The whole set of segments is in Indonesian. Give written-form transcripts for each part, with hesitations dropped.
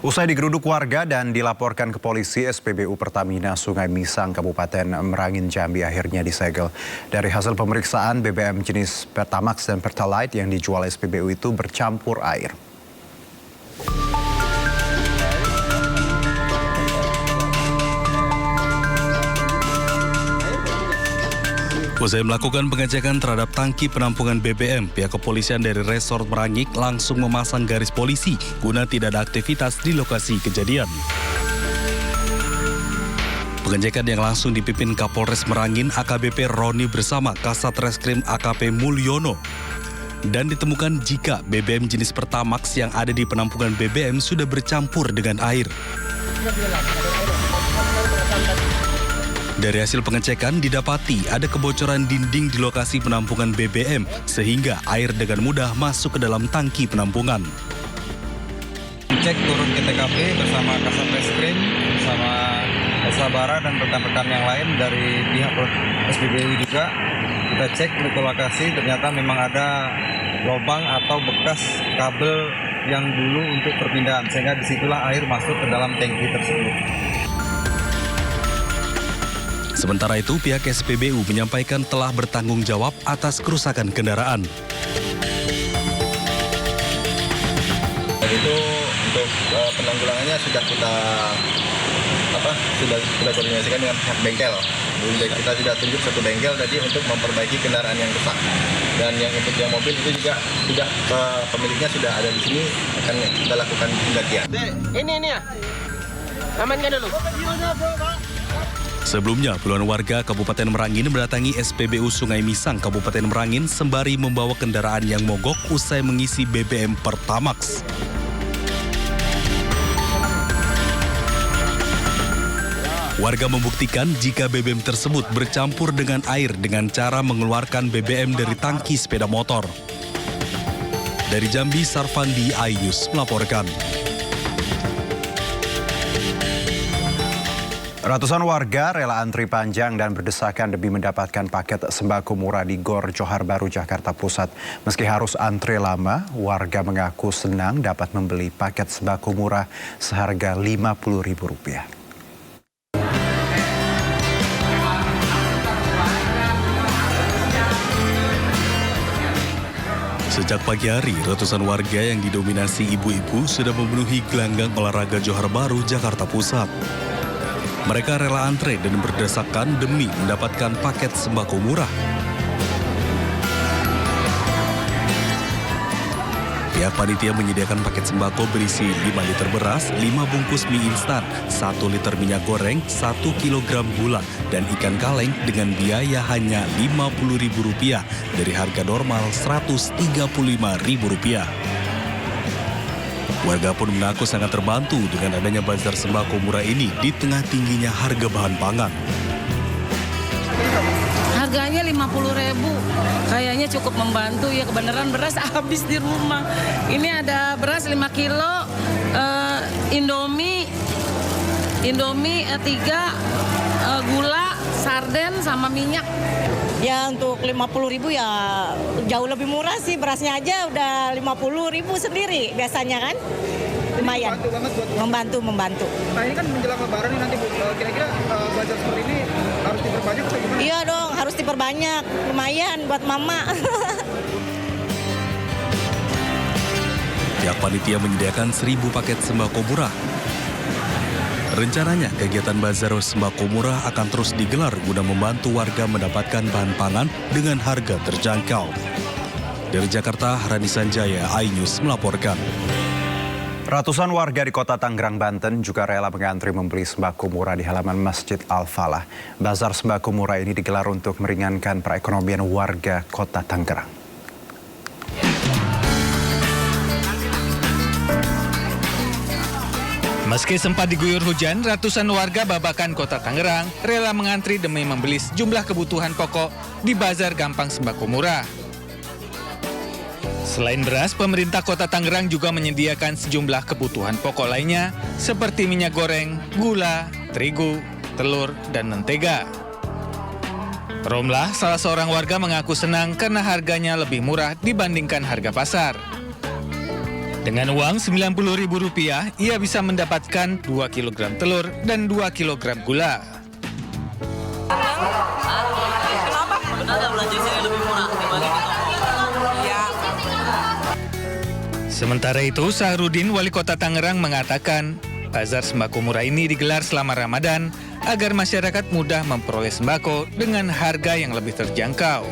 Usai digeruduk warga dan dilaporkan ke polisi, SPBU Pertamina Sungai Misang, Kabupaten Merangin, Jambi akhirnya disegel. Dari hasil pemeriksaan, BBM jenis Pertamax dan Pertalite yang dijual SPBU itu bercampur air. Usai melakukan pengecekan terhadap tangki penampungan BBM, pihak kepolisian dari Resort Merangin langsung memasang garis polisi guna tidak ada aktivitas di lokasi kejadian. Pengecekan yang langsung dipimpin Kapolres Merangin AKBP Roni bersama Kasat Reskrim AKP Mulyono. Dan ditemukan jika BBM jenis Pertamax yang ada di penampungan BBM sudah bercampur dengan air. Dari hasil pengecekan didapati ada kebocoran dinding di lokasi penampungan BBM sehingga air dengan mudah masuk ke dalam tangki penampungan. Cek turun ke TKP bersama Kasat Reskrim, bersama Sabara dan rekan-rekan yang lain dari pihak SPBU juga. Kita cek ke lokasi, ternyata memang ada lubang atau bekas kabel yang dulu untuk perpindahan, sehingga disitulah air masuk ke dalam tangki tersebut. Sementara itu, pihak SPBU menyampaikan telah bertanggung jawab atas kerusakan kendaraan. Itu untuk penanggulangannya sudah kita koordinasikan dengan pihak bengkel. Kita sudah tunjuk satu bengkel tadi untuk memperbaiki kendaraan yang rusak. Dan yang untuk yang mobil itu juga sudah pemiliknya sudah ada di sini, akan kita lakukan penggantian. Ini ya, amankan dulu. Sebelumnya, puluhan warga Kabupaten Merangin mendatangi SPBU Sungai Misang, Kabupaten Merangin, sembari membawa kendaraan yang mogok usai mengisi BBM Pertamax. Warga membuktikan jika BBM tersebut bercampur dengan air dengan cara mengeluarkan BBM dari tangki sepeda motor. Dari Jambi, Sarfandi, iNews melaporkan. Ratusan warga rela antri panjang dan berdesakan demi mendapatkan paket sembako murah di Gor Johar Baru, Jakarta Pusat. Meski harus antri lama, warga mengaku senang dapat membeli paket sembako murah seharga Rp50.000. Sejak pagi hari, ratusan warga yang didominasi ibu-ibu sudah memenuhi gelanggang olahraga Johar Baru, Jakarta Pusat. Mereka rela antre dan berdesakan demi mendapatkan paket sembako murah. Pihak panitia menyediakan paket sembako berisi 5 liter beras, 5 bungkus mie instan, 1 liter minyak goreng, 1 kilogram gula, dan ikan kaleng dengan biaya hanya Rp50.000 dari harga normal Rp135.000. Warga pun mengaku sangat terbantu dengan adanya bazar sembako murah ini di tengah tingginya harga bahan pangan. Harganya Rp50.000, kayaknya cukup membantu ya, kebenaran beras habis di rumah. Ini ada beras 5 kilo, Indomie 3, gula, sarden, sama minyak. Ya untuk Rp50.000 ya jauh lebih murah sih, berasnya aja udah Rp50.000 sendiri biasanya kan. Lumayan, membantu. Nah ini kan menjelang lebaran nih nanti Bu, kira-kira bazar seperti ini harus diperbanyak atau gimana? Iya dong, harus diperbanyak, lumayan buat mama. Pihak panitia menyediakan 1.000 paket sembako murah. Rencananya, kegiatan bazar sembako murah akan terus digelar guna membantu warga mendapatkan bahan pangan dengan harga terjangkau. Dari Jakarta, Rani Sanjaya, iNews melaporkan. Ratusan warga di Kota Tangerang, Banten juga rela mengantri membeli sembako murah di halaman Masjid Al-Falah. Bazar sembako murah ini digelar untuk meringankan perekonomian warga Kota Tangerang. Meski sempat diguyur hujan, ratusan warga Babakan Kota Tangerang rela mengantri demi membeli sejumlah kebutuhan pokok di Bazar Gampang Sembako Murah. Selain beras, pemerintah Kota Tangerang juga menyediakan sejumlah kebutuhan pokok lainnya seperti minyak goreng, gula, terigu, telur, dan mentega. Romlah, salah seorang warga mengaku senang karena harganya lebih murah dibandingkan harga pasar. Dengan uang Rp90.000, ia bisa mendapatkan 2 kg telur dan 2 kg gula. Sementara itu, Sahrudin, Wali Kota Tangerang, mengatakan bazar sembako murah ini digelar selama Ramadan agar masyarakat mudah memperoleh sembako dengan harga yang lebih terjangkau.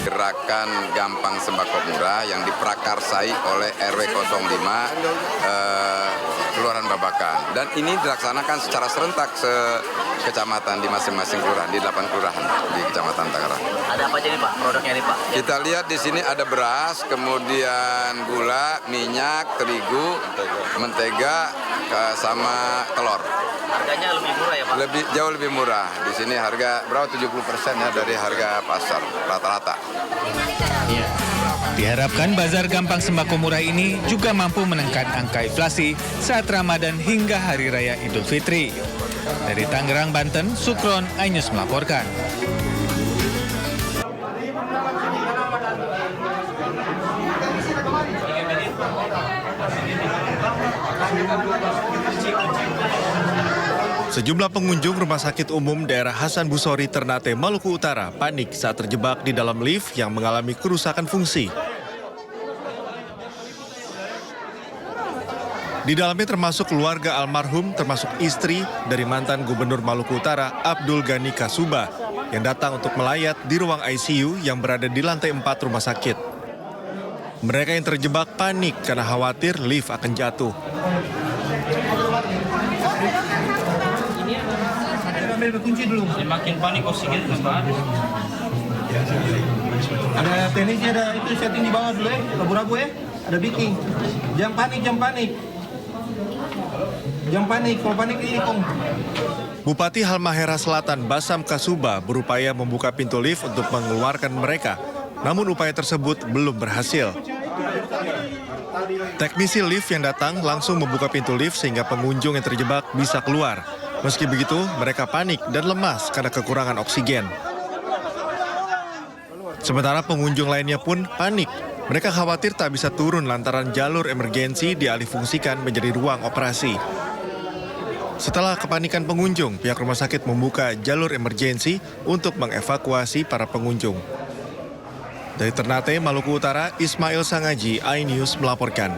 Gerakan Gampang Sembako Murah yang diprakarsai oleh RW 05 Kelurahan Babakan. Dan ini dilaksanakan secara serentak kecamatan di masing-masing kelurahan, di 8 kelurahan di Kecamatan Tangerang. Ada apa aja nih Pak, produknya nih Pak? Kita lihat di sini ada beras, kemudian gula, minyak, terigu, mentega, sama telur. Harganya lebih murah ya Pak? Jauh lebih murah. Di sini harga berapa 70% ya dari harga pasar rata-rata. Diharapkan bazar gampang sembako murah ini juga mampu menekan angka inflasi saat Ramadan hingga Hari Raya Idul Fitri. Dari Tangerang, Banten, Sukron, iNews melaporkan. Sejumlah pengunjung Rumah Sakit Umum Daerah Hasan Busori, Ternate, Maluku Utara panik saat terjebak di dalam lift yang mengalami kerusakan fungsi. Di dalamnya termasuk keluarga almarhum, termasuk istri dari mantan Gubernur Maluku Utara, Abdul Ghani Kasuba, yang datang untuk melayat di ruang ICU yang berada di lantai 4 rumah sakit. Mereka yang terjebak panik karena khawatir lift akan jatuh. Kunci dulu. Makin panik oksigen tambah. Ada teknisnya, ada itu setting di bawah dulu ya, ragu-ragu ya. Ada bikin. Jangan panik. Jangan panik, kalau panik dihitung. Bupati Halmahera Selatan Basam Kasuba berupaya membuka pintu lift untuk mengeluarkan mereka. Namun upaya tersebut belum berhasil. Teknisi lift yang datang langsung membuka pintu lift sehingga pengunjung yang terjebak bisa keluar. Meski begitu, mereka panik dan lemas karena kekurangan oksigen. Sementara pengunjung lainnya pun panik. Mereka khawatir tak bisa turun lantaran jalur emergensi dialihfungsikan menjadi ruang operasi. Setelah kepanikan pengunjung, pihak rumah sakit membuka jalur emergensi untuk mengevakuasi para pengunjung. Dari Ternate, Maluku Utara, Ismail Sangaji, iNews melaporkan.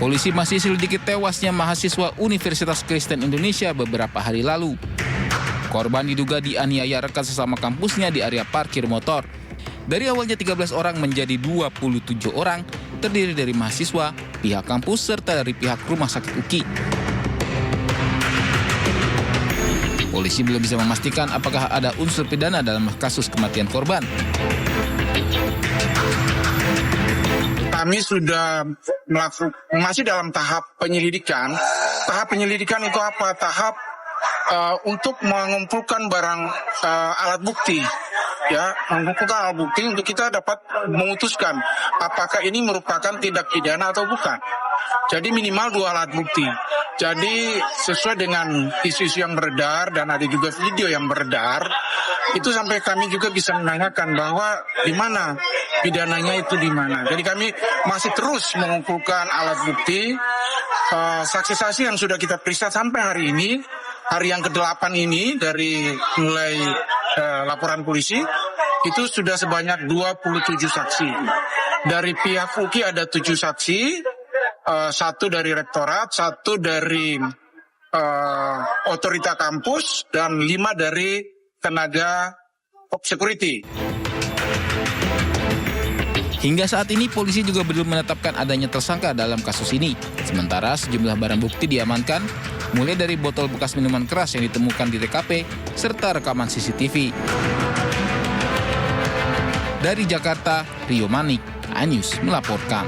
Polisi masih selidiki tewasnya mahasiswa Universitas Kristen Indonesia beberapa hari lalu. Korban diduga dianiaya rekan sesama kampusnya di area parkir motor. Dari awalnya 13 orang menjadi 27 orang, terdiri dari mahasiswa, pihak kampus, serta dari pihak rumah sakit UKI. Polisi belum bisa memastikan apakah ada unsur pidana dalam kasus kematian korban. Kami sudah masih dalam tahap penyelidikan. Tahap penyelidikan itu apa? Tahap untuk mengumpulkan barang alat bukti. Ya, mengumpulkan alat bukti untuk kita dapat memutuskan apakah ini merupakan tindak pidana atau bukan. Jadi minimal 2 alat bukti. Jadi sesuai dengan isu-isu yang beredar dan ada juga video yang beredar, itu sampai kami juga bisa menanyakan bahwa di mana pidananya itu di mana. Jadi kami masih terus mengumpulkan alat bukti, saksi-saksi yang sudah kita periksa sampai hari ini, hari yang ke-8 ini dari mulai laporan polisi, itu sudah sebanyak 27 saksi. Dari pihak UKI ada 7 saksi, 1 dari rektorat, 1 dari otorita kampus, dan 5 dari tenaga security. Hingga saat ini polisi juga belum menetapkan adanya tersangka dalam kasus ini. Sementara sejumlah barang bukti diamankan, mulai dari botol bekas minuman keras yang ditemukan di TKP, serta rekaman CCTV. Dari Jakarta, Rio Manik, iNews melaporkan.